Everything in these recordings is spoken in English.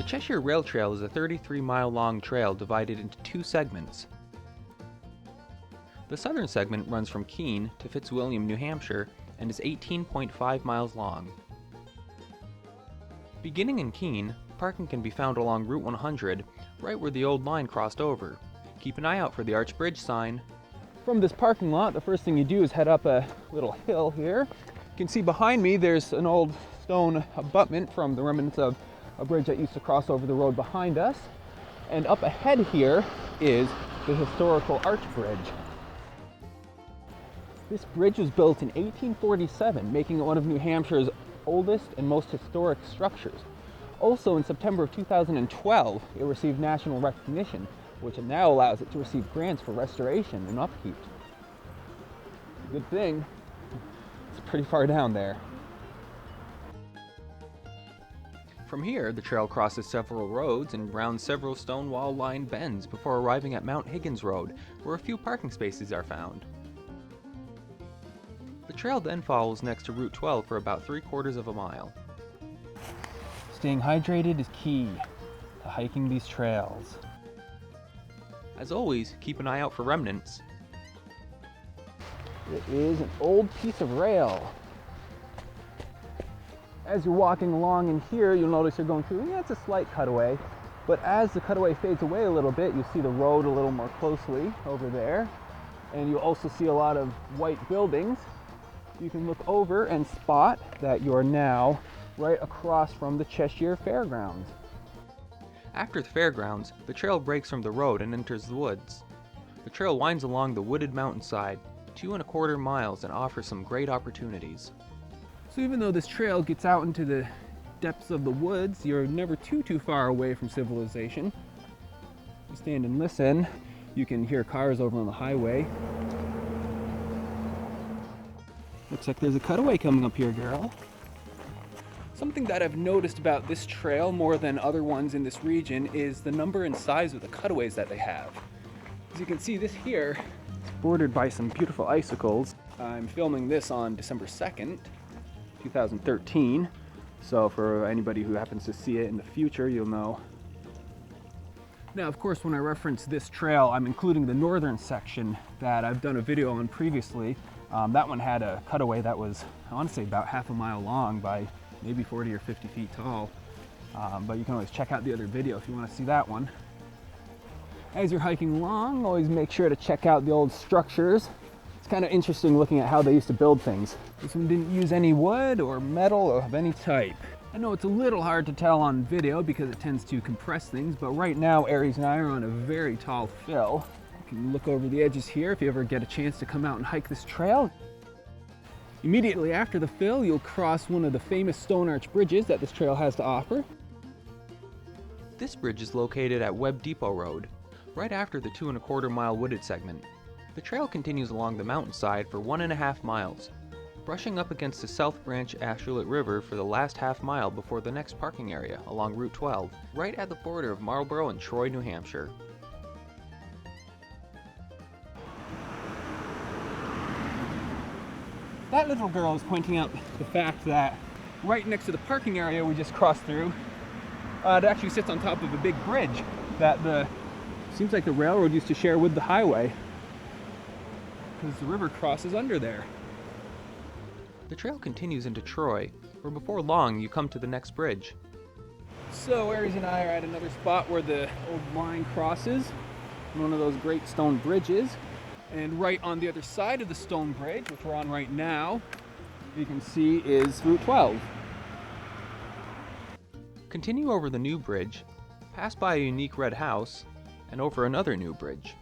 Cheshire Rail Trail is a 33-mile-long trail divided into two segments. The southern segment runs from Keene to Fitzwilliam, New Hampshire, and is 18.5 miles long. Beginning in Keene, parking can be found along Route 100, right where the old line crossed over. Keep an eye out for the Arch Bridge sign. From this parking lot, the first thing you do is head up a little hill here. You can see behind me there's an old stone abutment from the remnants of a bridge that used to cross over the road behind us. And up ahead here is the historical Arch Bridge. This bridge was built in 1847, making it one of New Hampshire's oldest and most historic structures. Also in September of 2012, it received national recognition, which now allows it to receive grants for restoration and upkeep. Good thing, it's pretty far down there. From here, the trail crosses several roads and rounds several stone wall-lined bends before arriving at Mount Higgins Road, where a few parking spaces are found. The trail then follows next to Route 12 for about 3/4 of a mile. Staying hydrated is key to hiking these trails. As always, keep an eye out for remnants. It is an old piece of rail. As you're walking along in here, you'll notice you're going through, it's a slight cutaway, but as the cutaway fades away a little bit, you'll see the road a little more closely over there, and you'll also see a lot of white buildings. You can look over and spot that you're now right across from the Cheshire Fairgrounds. After the fairgrounds, the trail breaks from the road and enters the woods. The trail winds along the wooded mountainside, 2¼ miles, and offers some great opportunities. So even though this trail gets out into the depths of the woods, you're never too far away from civilization. You stand and listen, you can hear cars over on the highway. Looks like there's a cutaway coming up here, girl. Something that I've noticed about this trail more than other ones in this region is the number and size of the cutaways that they have. As you can see, this here is bordered by some beautiful icicles. I'm filming this on December 2nd, 2013, so for anybody who happens to see it in the future, you'll know. Now, of course, when I reference this trail, I'm including the northern section that I've done a video on previously. That one had a cutaway that was, I want to say, about ½ a mile long by maybe 40 or 50 feet tall. But you can always check out the other video if you want to see that one. As you're hiking along, always make sure to check out the old structures. It's kind of interesting looking at how they used to build things. This one didn't use any wood or metal of any type. I know it's a little hard to tell on video because it tends to compress things, but right now Aries and I are on a very tall fill. You can look over the edges here if you ever get a chance to come out and hike this trail. Immediately after the fill, you'll cross one of the famous stone arch bridges that this trail has to offer. This bridge is located at Webb Depot Road, right after the 2¼ mile wooded segment. The trail continues along the mountainside for 1½ miles, brushing up against the South Branch Ashuelot River for the last ½ mile before the next parking area along Route 12, right at the border of Marlborough and Troy, New Hampshire. That little girl is pointing out the fact that right next to the parking area we just crossed through, it actually sits on top of a big bridge that seems like the railroad used to share with the highway, because the river crosses under there. The trail continues into Troy, where before long you come to the next bridge. So Aries and I are at another spot where the old line crosses, one of those great stone bridges. And right on the other side of the stone bridge, which we're on right now, you can see is Route 12. Continue over the new bridge, pass by a unique red house, and over another new bridge.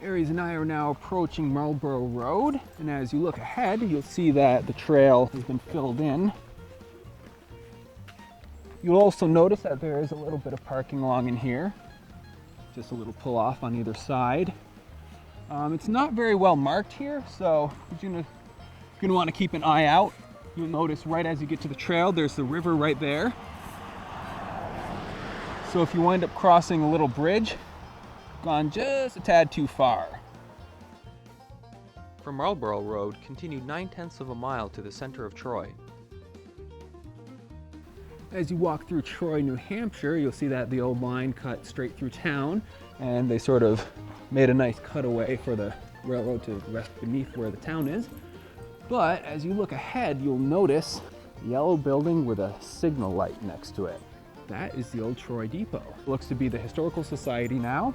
Aries and I are now approaching Marlborough Road, and as you look ahead, you'll see that the trail has been filled in. You'll also notice that there is a little bit of parking along in here, just a little pull off on either side. It's not very well marked here, so you're gonna want to keep an eye out. You'll notice right as you get to the trail, there's the river right there. So if you wind up crossing a little bridge, gone just a tad too far. From Marlborough Road, continue 9/10 of a mile to the center of Troy. As you walk through Troy, New Hampshire, you'll see that the old line cut straight through town, and they sort of made a nice cutaway for the railroad to rest beneath where the town is. But as you look ahead, you'll notice a yellow building with a signal light next to it. That is the old Troy Depot. It looks to be the Historical Society now.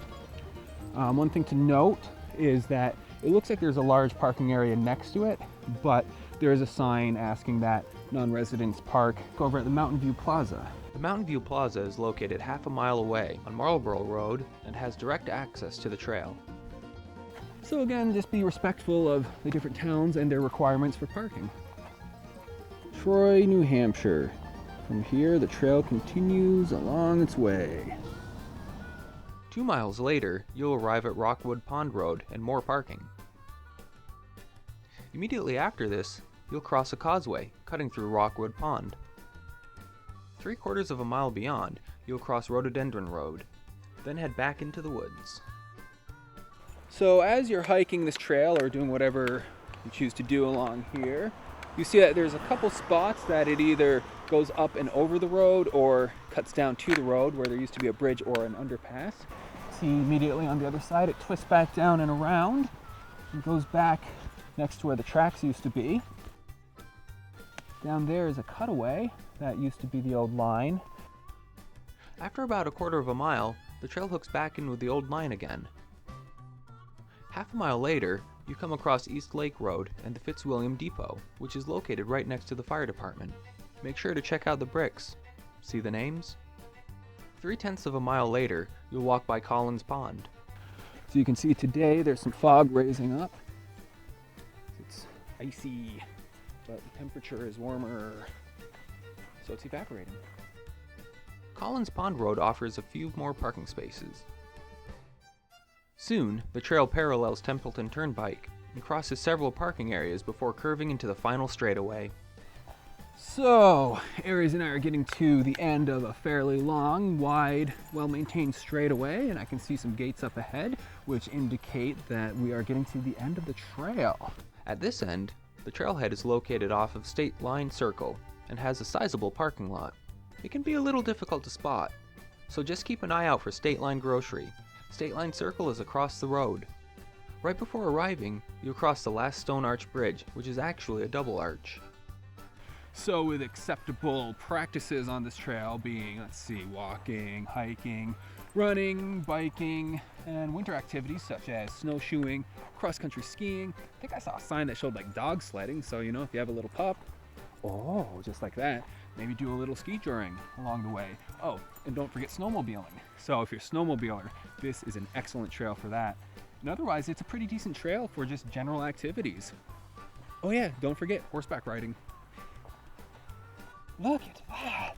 One thing to note is that it looks like there's a large parking area next to it, but there is a sign asking that non-residents park over at the Mountain View Plaza. The Mountain View Plaza is located half a mile away on Marlborough Road and has direct access to the trail. So again, just be respectful of the different towns and their requirements for parking. Troy, New Hampshire. From here, the trail continues along its way. 2 miles later, you'll arrive at Rockwood Pond Road and more parking. Immediately after this, you'll cross a causeway cutting through Rockwood Pond. 3/4 of a mile beyond, you'll cross Rhododendron Road, then head back into the woods. So as you're hiking this trail or doing whatever you choose to do along here, you see that there's a couple spots that it either goes up and over the road or cuts down to the road where there used to be a bridge or an underpass. See immediately on the other side, it twists back down and around and goes back next to where the tracks used to be. Down there is a cutaway. That used to be the old line. After about 1/4 of a mile, the trail hooks back in with the old line again. Half a mile later, you come across East Lake Road and the Fitzwilliam Depot, which is located right next to the fire department. Make sure to check out the bricks. See the names? 3/10 of a mile later, you'll walk by Collins Pond. So you can see today there's some fog raising up. It's icy, but the temperature is warmer, so it's evaporating. Collins Pond Road offers a few more parking spaces. Soon, the trail parallels Templeton Turnpike and crosses several parking areas before curving into the final straightaway. So, Aries and I are getting to the end of a fairly long, wide, well-maintained straightaway, and I can see some gates up ahead, which indicate that we are getting to the end of the trail. At this end, the trailhead is located off of State Line Circle and has a sizable parking lot. It can be a little difficult to spot, so just keep an eye out for State Line Grocery. State Line Circle is across the road. Right before arriving, you'll cross the last stone arch bridge, which is actually a double arch. So with acceptable practices on this trail being, let's see, walking, hiking, running, biking, and winter activities such as snowshoeing, cross-country skiing. I think I saw a sign that showed like dog sledding, so you know, if you have a little pup, just like that, maybe do a little ski touring along the way. Oh, and don't forget snowmobiling. So if you're a snowmobiler, this is an excellent trail for that. And otherwise, it's a pretty decent trail for just general activities. Oh yeah, don't forget horseback riding. Look at that!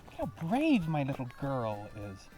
Look how brave my little girl is.